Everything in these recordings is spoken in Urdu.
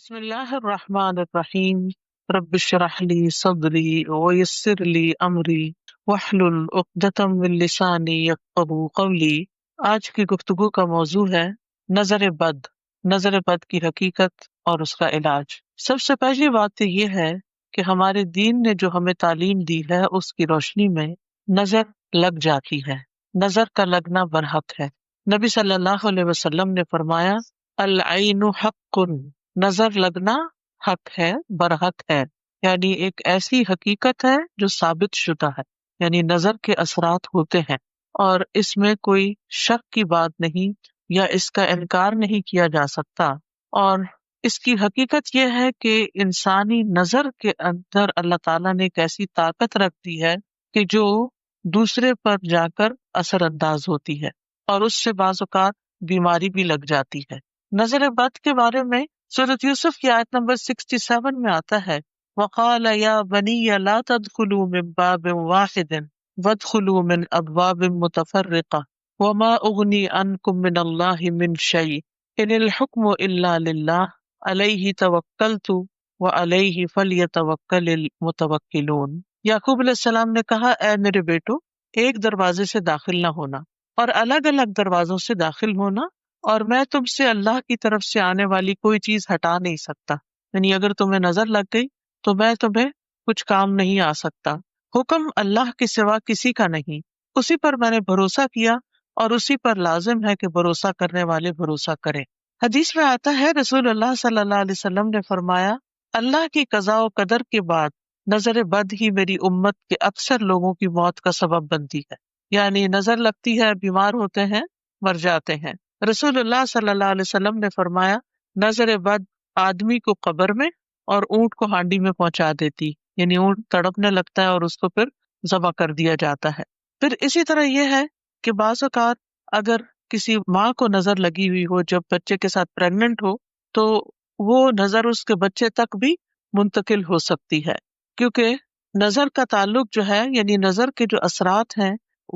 بسم اللہ الرحمن الرحیم رب اشرح لی صدری ویسر لی امری واحلل عقدۃ من لسانی یفقہوا قولی۔ آج کی گفتگو کا موضوع ہے نظر بد، نظر بد کی حقیقت اور اس کا علاج۔ سب سے پہلی بات تو یہ ہے کہ ہمارے دین نے جو ہمیں تعلیم دی ہے اس کی روشنی میں نظر لگ جاتی ہے، نظر کا لگنا برحق ہے۔ نبی صلی اللہ علیہ وسلم نے فرمایا العین حق، نظر لگنا حق ہے، برحق ہے، یعنی ایک ایسی حقیقت ہے جو ثابت شدہ ہے، یعنی نظر کے اثرات ہوتے ہیں اور اس میں کوئی شک کی بات نہیں یا اس کا انکار نہیں کیا جا سکتا۔ اور اس کی حقیقت یہ ہے کہ انسانی نظر کے اندر اللہ تعالیٰ نے ایک ایسی طاقت رکھ دی ہے کہ جو دوسرے پر جا کر اثر انداز ہوتی ہے اور اس سے بعض اوقات بیماری بھی لگ جاتی ہے۔ نظر بد کے بارے میں سورۃ یوسف کی آیت نمبر 67 میں آتا ہے وَقَالَ يَا بَنِيَّ لَا تَدْخُلُوا مِن بَابٍ وَاحِدٍ وَادْخُلُوا مِنْ أَبْوَابٍ مُتَفَرِّقَةٍ وَمَا أُغْنِي عَنْكُم مِّنَ اللَّهِ مِنْ شَيْءٍ إِنِ الْحُكْمُ إِلَّا لِلَّهِ عَلَيْهِ تَوَكَّلْتُ وَعَلَيْهِ فَلْيَتَوَكَّلِ الْمُتَوَكِّلُونَ۔ یعقوب علیہ السلام نے کہا اے میرے بیٹو، ایک دروازے سے داخل نہ ہونا اور الگ الگ دروازوں سے داخل ہونا، اور میں تم سے اللہ کی طرف سے آنے والی کوئی چیز ہٹا نہیں سکتا، یعنی اگر تمہیں نظر لگ گئی تو میں تمہیں کچھ کام نہیں آ سکتا۔ حکم اللہ کے سوا کسی کا نہیں، اسی پر میں نے بھروسہ کیا اور اسی پر لازم ہے کہ بھروسہ کرنے والے بھروسہ کریں۔ حدیث میں آتا ہے رسول اللہ صلی اللہ علیہ وسلم نے فرمایا اللہ کی قضاء و قدر کے بعد نظر بد ہی میری امت کے اکثر لوگوں کی موت کا سبب بنتی ہے، یعنی نظر لگتی ہے، بیمار ہوتے ہیں، مر جاتے ہیں۔ رسول اللہ صلی اللہ علیہ وسلم نے فرمایا نظر بد آدمی کو قبر میں اور اونٹ کو ہانڈی میں پہنچا دیتی، یعنی اونٹ تڑپنے لگتا ہے اور اس کو پھر ذبح کر دیا جاتا ہے۔ پھر اسی طرح یہ ہے کہ بعض اوقات اگر کسی ماں کو نظر لگی ہوئی ہو جب بچے کے ساتھ پریگننٹ ہو تو وہ نظر اس کے بچے تک بھی منتقل ہو سکتی ہے، کیونکہ نظر کا تعلق جو ہے، یعنی نظر کے جو اثرات ہیں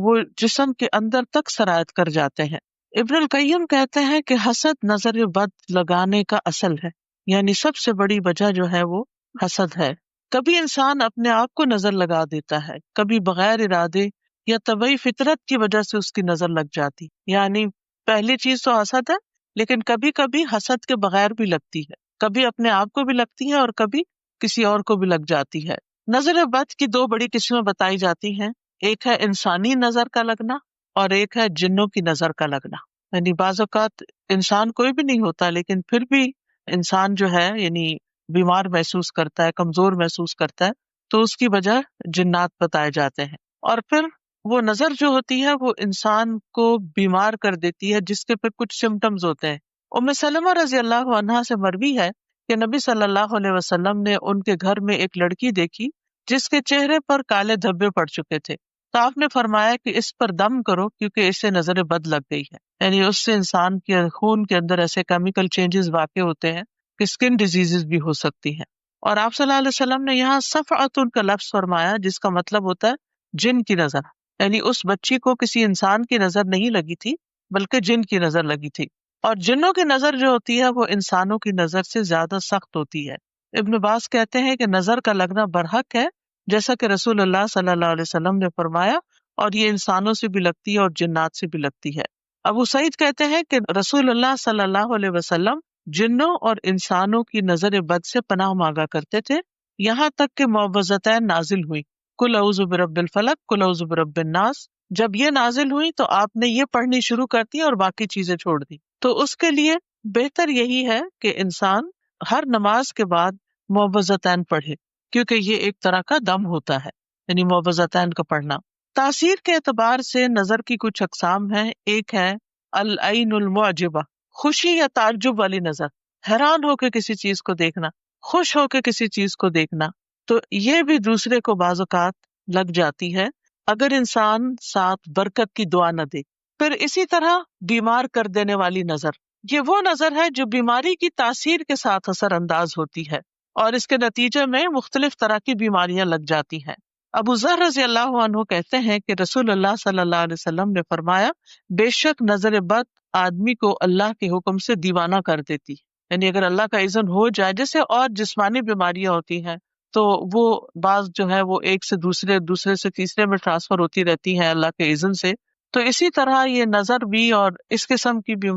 وہ جسم کے اندر تک سرایت کر جاتے ہیں۔ ابن القیم کہتے ہیں کہ حسد نظر بد لگانے کا اصل ہے، یعنی سب سے بڑی وجہ جو ہے وہ حسد ہے۔ کبھی انسان اپنے آپ کو نظر لگا دیتا ہے، کبھی بغیر ارادے یا طبعی فطرت کی وجہ سے اس کی نظر لگ جاتی، یعنی پہلی چیز تو حسد ہے، لیکن کبھی کبھی حسد کے بغیر بھی لگتی ہے، کبھی اپنے آپ کو بھی لگتی ہے اور کبھی کسی اور کو بھی لگ جاتی ہے۔ نظر بد کی دو بڑی قسمیں بتائی جاتی ہیں، ایک ہے انسانی نظر کا لگنا اور ایک ہے جنوں کی نظر کا لگنا۔ یعنی بعض اوقات انسان کوئی بھی نہیں ہوتا لیکن پھر بھی انسان جو ہے یعنی بیمار محسوس کرتا ہے، کمزور محسوس کرتا ہے، تو اس کی وجہ جنات بتائے جاتے ہیں۔ اور پھر وہ نظر جو ہوتی ہے وہ انسان کو بیمار کر دیتی ہے، جس کے پھر کچھ سمٹمز ہوتے ہیں۔ ام سلمہ رضی اللہ عنہا سے مروی ہے کہ نبی صلی اللہ علیہ وسلم نے ان کے گھر میں ایک لڑکی دیکھی جس کے چہرے پر کالے دھبے پڑ چکے تھے، تو آپ نے فرمایا کہ اس پر دم کرو کیونکہ اسے نظر بد لگ گئی ہے، یعنی اس سے انسان کے خون کے اندر ایسے کیمیکل چینجز واقع ہوتے ہیں کہ اسکن ڈیزیزز بھی ہو سکتی ہیں۔ اور آپ صلی اللہ علیہ وسلم نے یہاں صفعۃ کا لفظ فرمایا جس کا مطلب ہوتا ہے جن کی نظر، یعنی اس بچی کو کسی انسان کی نظر نہیں لگی تھی بلکہ جن کی نظر لگی تھی، اور جنوں کی نظر جو ہوتی ہے وہ انسانوں کی نظر سے زیادہ سخت ہوتی ہے۔ ابن باز کہتے ہیں کہ نظر کا لگنا برحق ہے جیسا کہ رسول اللہ صلی اللہ علیہ وسلم نے فرمایا، اور یہ انسانوں سے بھی لگتی ہے اور جنات سے بھی لگتی ہے۔ ابو سعید کہتے ہیں کہ رسول اللہ صلی اللہ علیہ وسلم جنوں اور انسانوں کی نظر بد سے پناہ مانگا کرتے تھے، یہاں تک کہ معوذتین نازل ہوئی، قل اعوذ برب الفلق قل اعوذ برب الناس۔ جب یہ نازل ہوئی تو آپ نے یہ پڑھنی شروع کر دی اور باقی چیزیں چھوڑ دی۔ تو اس کے لیے بہتر یہی ہے کہ انسان ہر نماز کے بعد معوذتین پڑھے، کیونکہ یہ ایک طرح کا دم ہوتا ہے، یعنی معوذتین کا پڑھنا۔ تاثیر کے اعتبار سے نظر کی کچھ اقسام ہیں۔ ایک ہے العین المعجبہ، خوشی یا تعجب والی نظر، حیران ہو کے کسی چیز کو دیکھنا، خوش ہو کے کسی چیز کو دیکھنا، تو یہ بھی دوسرے کو بعض اوقات لگ جاتی ہے اگر انسان ساتھ برکت کی دعا نہ دے۔ پھر اسی طرح بیمار کر دینے والی نظر، یہ وہ نظر ہے جو بیماری کی تاثیر کے ساتھ اثر انداز ہوتی ہے اور اس کے نتیجے میں مختلف طرح کی بیماریاں لگ جاتی ہیں۔ ابو ذر رضی اللہ عنہ کہتے ہیں کہ رسول اللہ صلی اللہ علیہ وسلم نے فرمایا بے شک نظر بد آدمی کو اللہ کے حکم سے دیوانہ کر دیتی، یعنی اگر اللہ کا اذن ہو جائے، جیسے اور جسمانی بیماریاں ہوتی ہیں تو وہ بعض جو ہے وہ ایک سے دوسرے، دوسرے سے تیسرے میں ٹرانسفر ہوتی رہتی ہیں اللہ کے اذن سے، تو اسی طرح یہ نظر بھی اور اس قسم کی بھی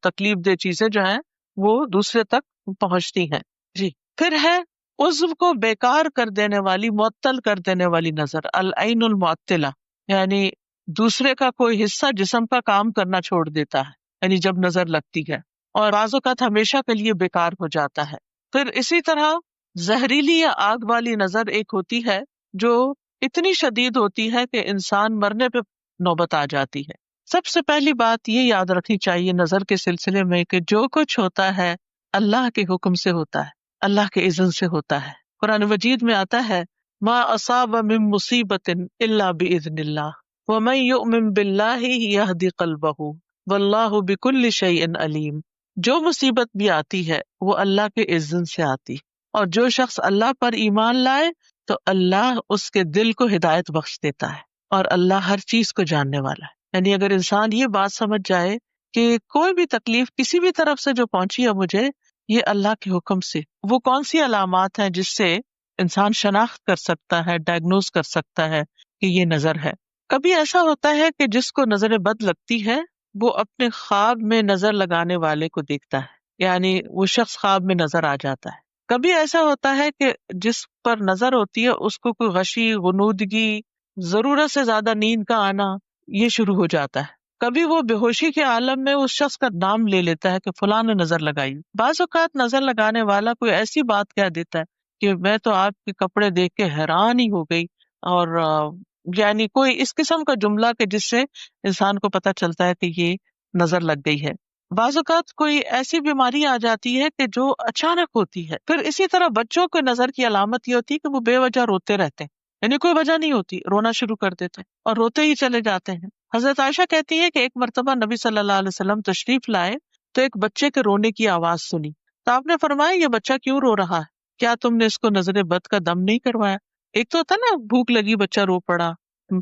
تکلیف دہ چیزیں جو ہیں وہ دوسرے تک پہنچتی ہیں۔ جی، پھر ہے عضو کو بیکار کر دینے والی، معطل کر دینے والی نظر، العین المعطلہ، یعنی دوسرے کا کوئی حصہ جسم کا کام کرنا چھوڑ دیتا ہے، یعنی جب نظر لگتی ہے اور بعض اوقات ہمیشہ کے لیے بیکار ہو جاتا ہے۔ پھر اسی طرح زہریلی یا آگ والی نظر ایک ہوتی ہے جو اتنی شدید ہوتی ہے کہ انسان مرنے پہ نوبت آ جاتی ہے۔ سب سے پہلی بات یہ یاد رکھنی چاہیے نظر کے سلسلے میں کہ جو کچھ ہوتا ہے اللہ کے حکم سے ہوتا ہے، اللہ کے اذن سے ہوتا ہے۔ قرآن مجید میں آتا ہے ما اصاب من مصیبت الا باذن اللہ ومن یؤمن باللہ یہدی قلبہ واللہ بکل شیء علیم۔ جو مصیبت بھی آتی ہے وہ اللہ کے اذن سے آتی، اور جو شخص اللہ پر ایمان لائے تو اللہ اس کے دل کو ہدایت بخش دیتا ہے، اور اللہ ہر چیز کو جاننے والا ہے۔ یعنی اگر انسان یہ بات سمجھ جائے کہ کوئی بھی تکلیف کسی بھی طرف سے جو پہنچی ہے مجھے، یہ اللہ کے حکم سے، وہ کون سی علامات ہیں جس سے انسان شناخت کر سکتا ہے، ڈائگنوز کر سکتا ہے کہ یہ نظر ہے۔ کبھی ایسا ہوتا ہے کہ جس کو نظر بد لگتی ہے وہ اپنے خواب میں نظر لگانے والے کو دیکھتا ہے، یعنی وہ شخص خواب میں نظر آ جاتا ہے۔ کبھی ایسا ہوتا ہے کہ جس پر نظر ہوتی ہے اس کو کوئی غشی، غنودگی، ضرورت سے زیادہ نیند کا آنا، یہ شروع ہو جاتا ہے۔ کبھی وہ بے ہوشی کے عالم میں اس شخص کا نام لے لیتا ہے کہ فلاں نے نظر لگائی۔ بعض اوقات نظر لگانے والا کوئی ایسی بات کہہ دیتا ہے کہ میں تو آپ کے کپڑے دیکھ کے حیران ہی ہو گئی، اور یعنی کوئی اس قسم کا جملہ کہ جس سے انسان کو پتہ چلتا ہے کہ یہ نظر لگ گئی ہے۔ بعض اوقات کوئی ایسی بیماری آ جاتی ہے کہ جو اچانک ہوتی ہے۔ پھر اسی طرح بچوں کو نظر کی علامت یہ ہوتی ہے کہ وہ بے وجہ روتے رہتے ہیں، یعنی کوئی وجہ نہیں ہوتی، رونا شروع کر دیتے ہیں اور روتے ہی چلے جاتے ہیں۔ حضرت عائشہ کہتی ہے کہ ایک مرتبہ نبی صلی اللہ علیہ وسلم تشریف لائے تو ایک بچے کے رونے کی آواز سنی، تو آپ نے فرمایا یہ بچہ کیوں رو رہا ہے؟ کیا تم نے اس کو نظر بد کا دم نہیں کروایا؟ ایک تو ہوتا نا بھوک لگی بچہ رو پڑا،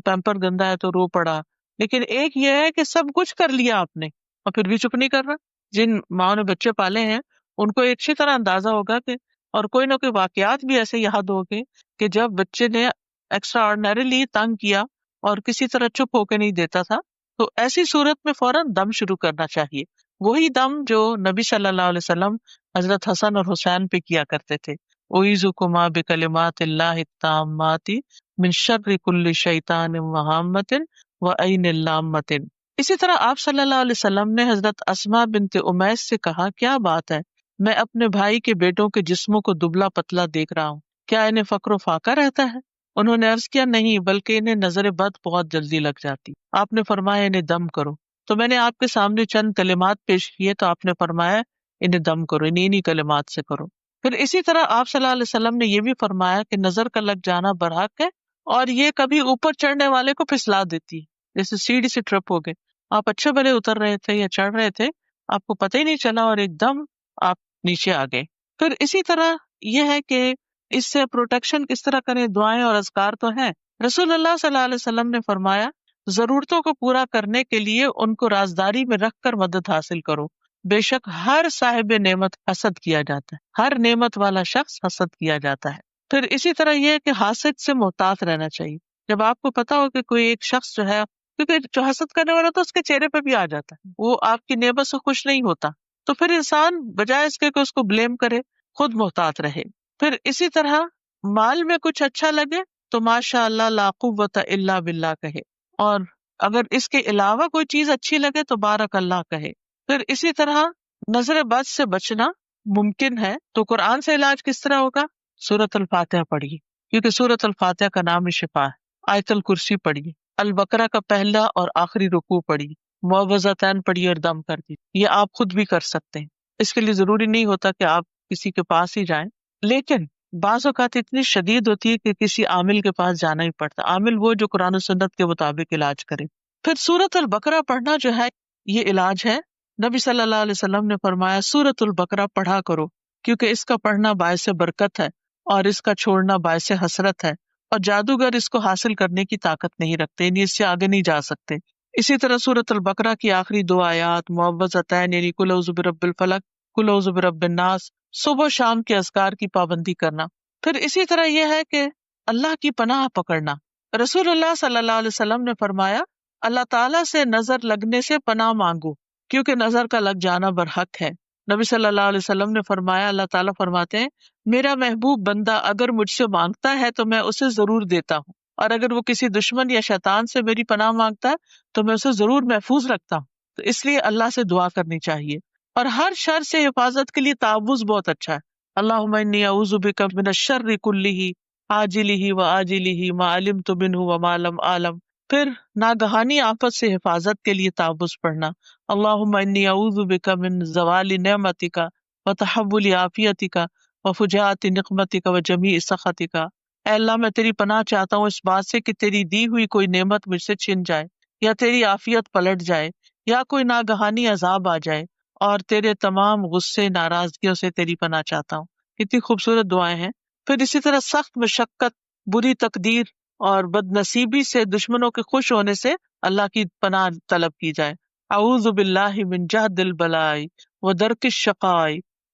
پیمپر گندا ہے تو رو پڑا، لیکن ایک یہ ہے کہ سب کچھ کر لیا آپ نے اور پھر بھی چپ نہیں کر رہا۔ جن ماں نے بچے پالے ہیں ان کو اچھی طرح اندازہ ہوگا کہ، اور کوئی نہ کوئی واقعات بھی ایسے یاد ہوگے کہ جب بچے نے ایکسٹرا آرڈنریلی تنگ کیا اور کسی طرح چپ ہو کے نہیں دیتا تھا، تو ایسی صورت میں فوراً دم شروع کرنا چاہیے، وہی دم جو نبی صلی اللہ علیہ وسلم حضرت حسن اور حسین پہ کیا کرتے تھے، اعیذکما بکلمات اللہ التامات من شر کل شیطان وہامۃ وعین لامۃ۔ اسی طرح آپ صلی اللہ علیہ وسلم نے حضرت اسماء بنت امیس سے کہا کیا بات ہے، میں اپنے بھائی کے بیٹوں کے جسموں کو دبلا پتلا دیکھ رہا ہوں، کیا انہیں فقر و فاقہ رہتا ہے؟ انہوں نے عرض کیا نہیں، بلکہ انہیں نظر بد بہت جلدی لگ جاتی۔ آپ نے فرمایا انہیں دم کرو، تو میں نے آپ کے سامنے چند کلمات پیش کیے تو آپ نے فرمایا انہیں دم کرو، انہیں کلمات سے کرو۔ پھر اسی طرح آپ صلی اللہ علیہ وسلم نے یہ بھی فرمایا کہ نظر کا لگ جانا برحق ہے، اور یہ کبھی اوپر چڑھنے والے کو پھسلا دیتی ہے، جیسے سیڑھی سے ٹرپ ہو گئے، آپ اچھے بھلے اتر رہے تھے یا چڑھ رہے تھے، آپ کو پتہ ہی نہیں چلا اور ایک دم آپ نیچے آ گئے۔ پھر اسی طرح یہ ہے کہ اس سے پروٹیکشن کس طرح کریں، دعائیں اور اذکار تو ہیں۔ رسول اللہ صلی اللہ علیہ وسلم نے فرمایا ضرورتوں کو پورا کرنے کے لیے ان کو رازداری میں رکھ کر مدد حاصل کرو، بے شک ہر صاحب نعمت حسد کیا جاتا ہے، ہر نعمت والا شخص حسد کیا جاتا ہے۔ پھر اسی طرح یہ ہے کہ حاسد سے محتاط رہنا چاہیے۔ جب آپ کو پتا ہو کہ کوئی ایک شخص جو ہے، کیونکہ جو حسد کرنے والا تو اس کے چہرے پہ بھی آ جاتا ہے، وہ آپ کی نعمت سے خوش نہیں ہوتا، تو پھر انسان بجائے اس کے کہ اس کو بلیم کرے، خود محتاط رہے۔ پھر اسی طرح مال میں کچھ اچھا لگے تو ماشاء اللہ لا قوت الا باللہ کہے، اور اگر اس کے علاوہ کوئی چیز اچھی لگے تو بارک اللہ کہے۔ پھر اسی طرح نظر بد سے بچنا ممکن ہے تو قرآن سے علاج کس طرح ہوگا؟ سورۃ الفاتحہ پڑھیے، کیونکہ سورۃ الفاتحہ کا نام ہی شفا ہے۔ آیت الکرسی پڑھیے، البقرہ کا پہلا اور آخری رکوع پڑھیے، معوذتین پڑھیے اور دم کر دیجیے۔ یہ آپ خود بھی کر سکتے ہیں، اس کے لیے ضروری نہیں ہوتا کہ آپ کسی کے پاس ہی جائیں، لیکن بعض اوقات اتنی شدید ہوتی ہے کہ کسی عامل کے پاس جانا ہی پڑتا، عامل وہ جو قرآن و سنت کے مطابق علاج کرے۔ پھر سورۃ البقرہ پڑھنا جو ہے یہ علاج ہے۔ نبی صلی اللہ علیہ وسلم نے فرمایا سورۃ البقرہ پڑھا کرو، کیونکہ اس کا پڑھنا باعث برکت ہے اور اس کا چھوڑنا باعث حسرت ہے، اور جادوگر اس کو حاصل کرنے کی طاقت نہیں رکھتے، یعنی اس سے آگے نہیں جا سکتے۔ اسی طرح سورۃ البقرہ کی آخری دو آیات معوذتین یعنی قل اعوذ برب الفلق، کل اعوذ برب الناس، صبح شام کے اذکار کی پابندی کرنا۔ پھر اسی طرح یہ ہے کہ اللہ کی پناہ پکڑنا۔ رسول اللہ صلی اللہ علیہ وسلم نے فرمایا اللہ تعالیٰ سے نظر لگنے سے پناہ مانگو، کیونکہ نظر کا لگ جانا برحق ہے۔ نبی صلی اللہ علیہ وسلم نے فرمایا اللہ تعالیٰ فرماتے ہیں میرا محبوب بندہ اگر مجھ سے مانگتا ہے تو میں اسے ضرور دیتا ہوں، اور اگر وہ کسی دشمن یا شیطان سے میری پناہ مانگتا ہے تو میں اسے ضرور محفوظ رکھتا ہوں۔ تو اس لیے اللہ سے دعا کرنی چاہیے، اور ہر شر سے حفاظت کے لیے تعوذ بہت اچھا ہے۔ اللہم انی اعوذ بک من الشر کلہ عاجلہ و آجلہ ما علمت منہ وما لم اعلم۔ پھر ناگہانی آفت سے حفاظت کے لیے تعوذ پڑھنا، اللہم انی اعوذ بک من زوال نعمتک و تحول عافیتک و فجاءۃ نقمتک و جمیع سخطک۔ اے اللہ میں تیری پناہ چاہتا ہوں اس بات سے کہ تیری دی ہوئی کوئی نعمت مجھ سے چھن جائے، یا تیری عافیت پلٹ جائے، یا کوئی ناگہانی عذاب آ جائے، اور تیرے تمام غصے ناراضگیوں سے تیری پناہ چاہتا ہوں۔ کتنی خوبصورت دعائیں ہیں۔ پھر اسی طرح سخت مشقت، بری تقدیر اور بد نصیبی سے، دشمنوں کے خوش ہونے سے اللہ کی پناہ طلب کی جائے۔ اعوذ باللہ من جہد البلاء و درک الشقاء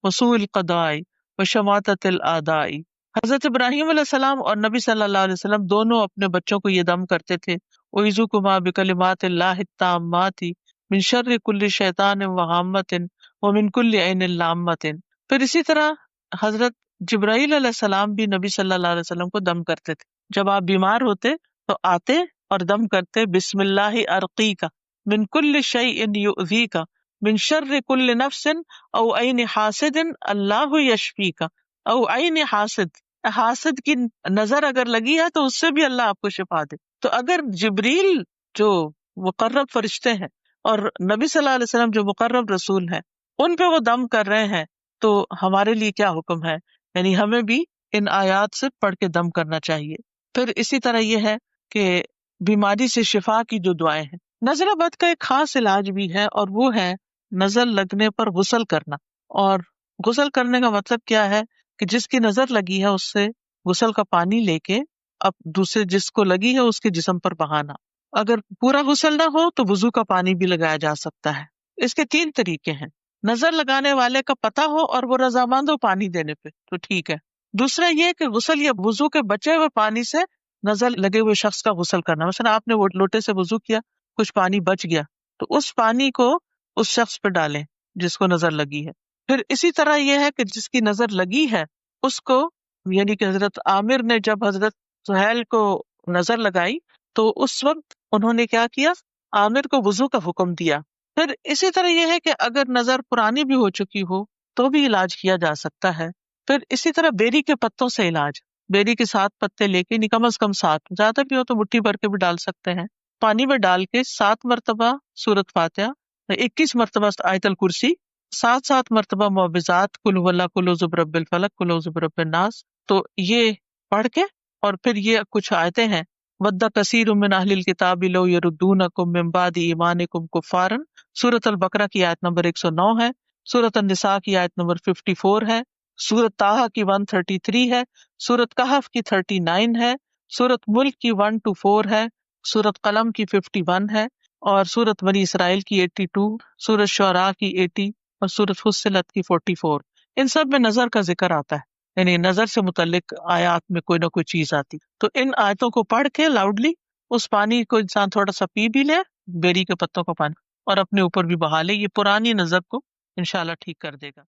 و سوء القضاء و شماتۃ الاعداء۔ حضرت ابراہیم علیہ السلام اور نبی صلی اللہ علیہ وسلم دونوں اپنے بچوں کو یہ دم کرتے تھے، اعوذکما بکلمات اللہ التامات من شر کل شیطان وہامۃ ومن کل عین لامۃ۔ پھر اسی طرح حضرت جبرائیل علیہ السلام بھی نبی صلی اللہ علیہ وسلم کو دم کرتے تھے۔ جب آپ بیمار ہوتے تو آتے اور دم کرتے بسم اللہ ارقیک من کل شیء یؤذیک من شر کل نفس او عین حاسد اللہ یشفیک۔ او عین حاسد، حاسد کی نظر اگر لگی ہے تو اس سے بھی اللہ آپ کو شفا دے۔ تو اگر جبریل جو مقرب فرشتے ہیں اور نبی صلی اللہ علیہ وسلم جو مقرب رسول ہیں ان پہ وہ دم کر رہے ہیں تو ہمارے لیے کیا حکم ہے؟ یعنی ہمیں بھی ان آیات سے پڑھ کے دم کرنا چاہیے۔ پھر اسی طرح یہ ہے کہ بیماری سے شفا کی جو دعائیں ہیں، نظر بد کا ایک خاص علاج بھی ہے، اور وہ ہے نظر لگنے پر غسل کرنا۔ اور غسل کرنے کا مطلب کیا ہے کہ جس کی نظر لگی ہے اس سے غسل کا پانی لے کے اب دوسرے جس کو لگی ہے اس کے جسم پر بہانا۔ اگر پورا غسل نہ ہو تو وضو کا پانی بھی لگایا جا سکتا ہے۔ اس کے 3 طریقے ہیں۔ نظر لگانے والے کا پتہ ہو اور وہ رضامند ہو پانی دینے پہ تو ٹھیک ہے۔ دوسرا یہ کہ غسل یا وضو کے بچے ہوئے پانی سے نظر لگے ہوئے شخص کا غسل کرنا۔ مثلا آپ نے وہ لوٹے سے وضو کیا، کچھ پانی بچ گیا تو اس پانی کو اس شخص پہ ڈالیں جس کو نظر لگی ہے۔ پھر اسی طرح یہ ہے کہ جس کی نظر لگی ہے اس کو، یعنی کہ حضرت عامر نے جب حضرت سہیل کو نظر لگائی تو اس وقت انہوں نے کیا کیا، عامر کو وضو کا حکم دیا۔ پھر اسی طرح یہ ہے کہ اگر نظر پرانی بھی ہو چکی ہو تو بھی علاج کیا جا سکتا ہے۔ پھر اسی طرح بیری کے پتوں سے علاج، بیری کے 7 پتے لے کے، کم از کم 7، زیادہ بھی ہو تو مٹھی بھر کے بھی ڈال سکتے ہیں، پانی میں ڈال کے 7 مرتبہ سورۃ فاتحہ، 21 مرتبہ آیت الکرسی، 7 مرتبہ معوذات، قل هو اللہ، قل اعوذ برب الفلق، قل اعوذ برب الناس، تو یہ پڑھ کے، اور پھر یہ کچھ آیتیں ہیں، ود کثیر من اہل الکتاب لو یردونکم من بعد ایمانکم کفارا، سورۃ البقرہ کی آیت نمبر 109 ہے، سورۃ النساء کی آیت نمبر 54 ہے، سورۃ طٰہٰ کی 133 ہے، سورۃ کہف کی 39 ہے، سورۃ ملک کی 1 to 4 ہے، سورۃ قلم کی 51 ہے، اور سورۃ بنی اسرائیل کی 82، سورۃ شعراء کی 80، اور سورۃ فصلت کی 44۔ ان سب میں نظر کا ذکر آتا ہے، یعنی نظر سے متعلق آیات میں کوئی نہ کوئی چیز آتی۔ تو ان آیتوں کو پڑھ کے لاؤڈلی اس پانی کو انسان تھوڑا سا پی بھی لے، بیری کے پتوں کا پانی، اور اپنے اوپر بھی بہا لے، یہ پرانی نظر کو انشاءاللہ ٹھیک کر دے گا۔